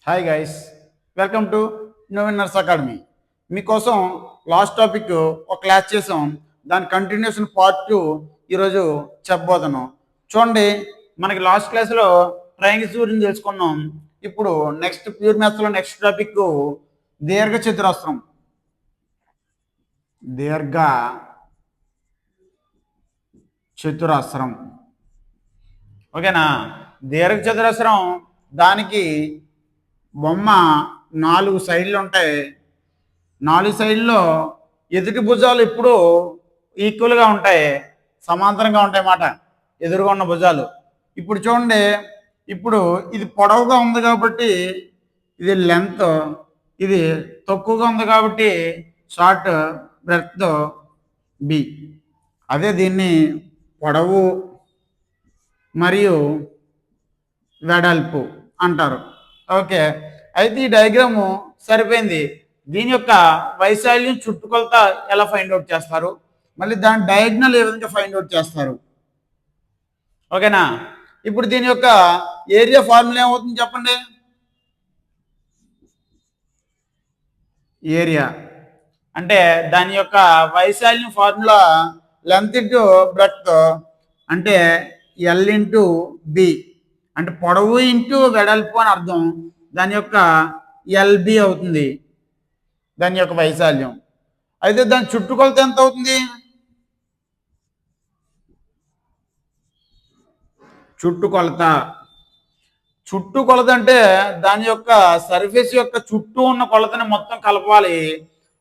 Hi guys, welcome to new winners academy. మీకోసం last topic ఒక class చేసాం, దాని కంటిన్యూషన్ పార్ట్ 2 ఈరోజు చెప్పబోతున్నాం. చూడండి, మనకి లాస్ట్ క్లాస్లో ట్రయాంగిల్స్ గురించి తెలుసుకున్నాం. ఇప్పుడు నెక్స్ట్ ప్యూర్ మ్యాథ్స్లో నెక్స్ట్ టాపిక్ దీర్ఘ చతురస్రం. దీర్ఘ చతురస్రం ఓకేనా? దీర్ఘ చతురస్రం దానికి బొమ్మ 4 సైడ్లు ఉంటాయి. 4 సైడ్లో ఎదుటి భుజాలు ఎప్పుడూ ఈక్వల్గా ఉంటాయి, సమాంతరంగా ఉంటాయి అన్నమాట, ఎదురుగా ఉన్న భుజాలు. ఇప్పుడు చూడండి, ఇప్పుడు ఇది పొడవుగా ఉంది కాబట్టి ఇది లెంత్, ఇది తక్కువగా ఉంది కాబట్టి షార్ట్ బ్రెడ్త్ బి. అదే దీన్ని పొడవు మరియు వెడల్పు అంటారు. ఓకే, అయితే ఈ డయాగ్రాము సరిపోయింది. దీని యొక్క వైశాల్యం చుట్టుకొలత ఎలా ఫైండ్ అవుట్ చేస్తారు, మళ్ళీ దాని డయాగ్నల్ ఏ విధంగా ఫైండ్ అవుట్ చేస్తారు, ఓకేనా? ఇప్పుడు దీని యొక్క ఏరియా ఫార్ములా ఏమవుతుంది చెప్పండి. ఏరియా అంటే దాని యొక్క వైశాల్యం ఫార్ములా లెంత్ ఇంటూ బ్రెడ్త్ అంటే ఎల్ ఇంటూ బి, అంటే పొడవు ఇంటూ వెడల్పు అని అర్థం. దాని యొక్క ఎల్బి అవుతుంది దాని యొక్క వైశాల్యం. అయితే దాని చుట్టుకొలత ఎంత అవుతుంది? చుట్టుకొలత అంటే దాని యొక్క సర్ఫేస్ యొక్క చుట్టూ ఉన్న కొలతని మొత్తం కలపాలి.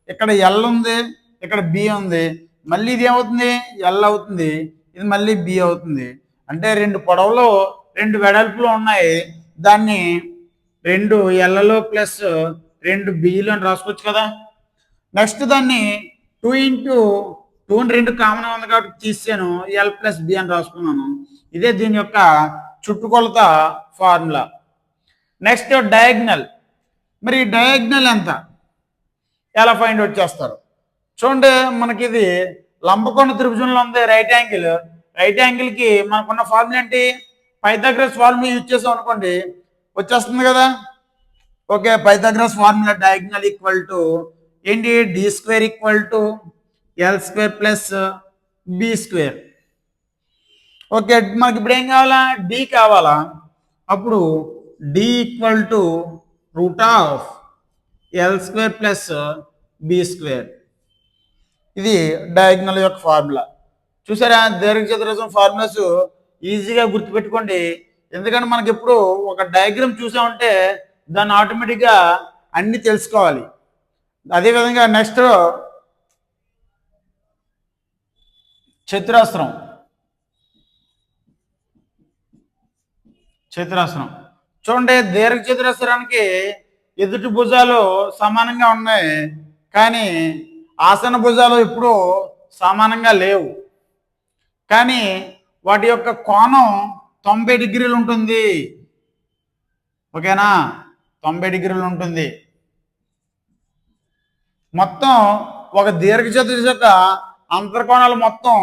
ఇక్కడ ఎల్ ఉంది, ఇక్కడ బి ఉంది, మళ్ళీ ఇది ఏమవుతుంది? ఎల్ అవుతుంది, ఇది మళ్ళీ బి అవుతుంది. అంటే 2 పొడవులు 2 వెడల్పులు ఉన్నాయి, దాన్ని 2 ఎల్లలో ప్లస్ 2 బిలు అని రాసుకోవచ్చు కదా. నెక్స్ట్ దాన్ని 2 ఇంటూ 2 కామన్ ఉంది కాబట్టి తీసాను, ఎల్ ప్లస్ బి అని రాసుకున్నాను. ఇదే దీని యొక్క చుట్టుకొలత ఫార్ములా. Next diagonal. మరి డయాగ్నల్ ఎంత, ఎలా ఫైండ్ అవుట్ చేస్తారు? చూడండి, మనకి ఇది లంబకోణ త్రిభుజంలో ఉంది రైట్ యాంగిల్. రైట్ యాంగిల్కి మనకున్న ఫార్ములా ఏంటి? పైథాగరస్ ఫార్ములా యూజ్ చేసాం అనుకోండి, వచ్చేస్తుంది కదా. Okay, Pythagoras formula diagonal equal to ఏంటి? D square equal to L square plus B square. Okay, మనకి ఇప్పుడు ఏం కావాలా? డి కావాలా. అప్పుడు D equal to root of L square plus B square. ఇది డయాగ్నల్ యొక్క ఫార్ములా. చూసారా? దీర్ఘచతురస్రం ఫార్ములాస్ ఈజీగా గుర్తుపెట్టుకోండి, ఎందుకంటే మనకి ఎప్పుడు ఒక డయాగ్రామ్ చూసామంటే దాన్ని ఆటోమేటిక్గా అన్ని తెలుసుకోవాలి. అదేవిధంగా నెక్స్ట్ చతురస్రం. చూడండి, దీర్ఘ చతురస్రానికి ఎదుటి భుజాలు సమానంగా ఉన్నాయి, కానీ ఆసన భుజాలు ఎప్పుడూ సమానంగా లేవు. కానీ వాటి యొక్క కోణం 90 డిగ్రీలు ఉంటుంది. ఓకేనా? 90 డిగ్రీలు ఉంటుంది. మొత్తం ఒక దీర్ఘ చతురస్రం యొక్క అంతర్కోణాల మొత్తం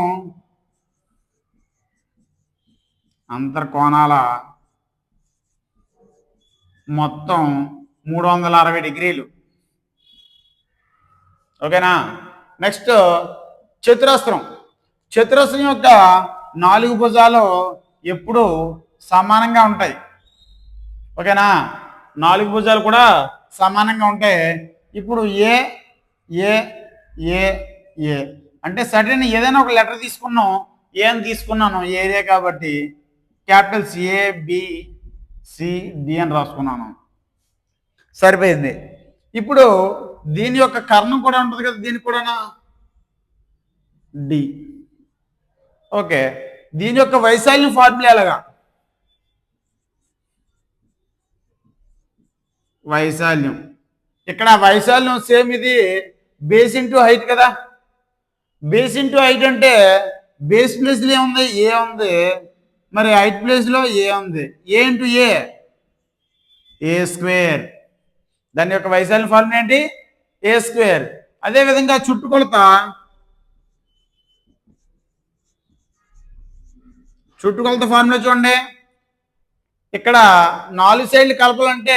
360 డిగ్రీలు. ఓకేనా? నెక్స్ట్ చతురస్రం యొక్క 4 భుజాలు ఎప్పుడు సమానంగా ఉంటాయి. ఓకేనా? 4 భుజాలు కూడా సమానంగా ఉంటాయి. ఇప్పుడు ఏ ఏ ఏ ఏ అంటే సడన్ ఏదైనా ఒక లెటర్ తీసుకున్నాం, ఏ అని తీసుకున్నాను, ఏరియా కాబట్టి capitals A B C D అని రాసుకున్నాను, సరిపోయింది. ఇప్పుడు దీని యొక్క కర్ణం కూడా ఉంటుంది కదా, దీనికి కూడా డి. ఓకే, దీని యొక్క వైశాల్యం ఫార్ములా ఎలాగా? వైశాల్యం ఇక్కడ వైశాల్యం సేమ్, ఇది బేస్ ఇంటూ హైట్ కదా. బేస్ ఇంటూ హైట్ అంటే బేస్ ప్లేస్లో ఏముంది? ఏ ఉంది, మరి హైట్ ప్లేస్లో ఏ ఉంది. ఏ ఇంటూ ఏ స్క్వేర్. దాని యొక్క వైశాల్యం ఫార్ములా ఏంటి? ఏ స్క్వేర్. అదేవిధంగా చుట్టుకొలత ఫార్ములా చూడండి, ఇక్కడ 4 సైడ్లు కలపాలంటే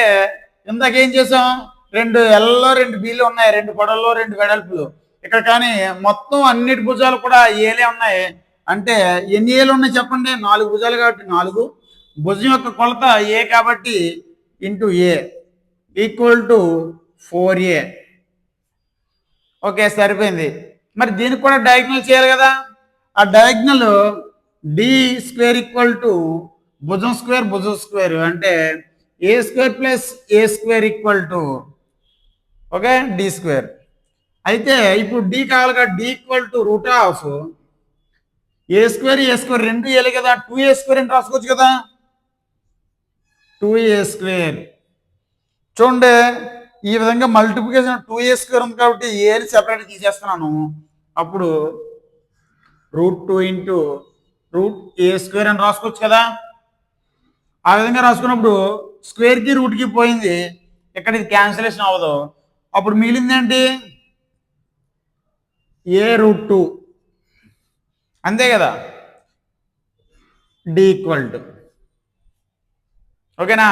ఇందాక ఏం చేసాం, రెండు ఎల్లో రెండు బీలు ఉన్నాయి, రెండు పొడల్లో రెండు వెడల్పులు. ఇక్కడ కానీ మొత్తం అన్నిటి భుజాలు కూడా ఏలే ఉన్నాయి. అంటే ఎన్ని ఏళ్ళు ఉన్నాయి చెప్పండి, 4 భుజాలు కాబట్టి 4. భుజం యొక్క కొలత ఏ కాబట్టి into A equal to 4a. Okay, సరిపోయింది. మరి దీనికి కూడా డయాగ్నల్ చేయాలి కదా. ఆ diagonal D square equal to భుజం స్క్వేర్ అంటే A square plus A square equal to okay D square. అయితే ఇప్పుడు డి కావాలిగా, D equal to root of A square రెండు ఏలే కదా, 2a స్క్వేర్ అని రాసుకోవచ్చు కదా. 2a స్క్వేర్ చూడండి, ఈ విధంగా మల్టిప్లికేషన్ 2a స్క్వేర్ ఉంది కాబట్టి ఏని సెపరేట్ తీసేస్తున్నాను. అప్పుడు √2 ఇంటూ √a స్క్వేర్ అని రాసుకోవచ్చు కదా. ఆ విధంగా రాసుకున్నప్పుడు స్క్వేర్కి రూట్కి పోయింది, ఇక్కడ ఇది క్యాన్సిలేషన్ అవ్వదు. అప్పుడు మిగిలిందేంటి, a√2 అంతే కదా, డి ఈక్వల్ టు ఓకేనా.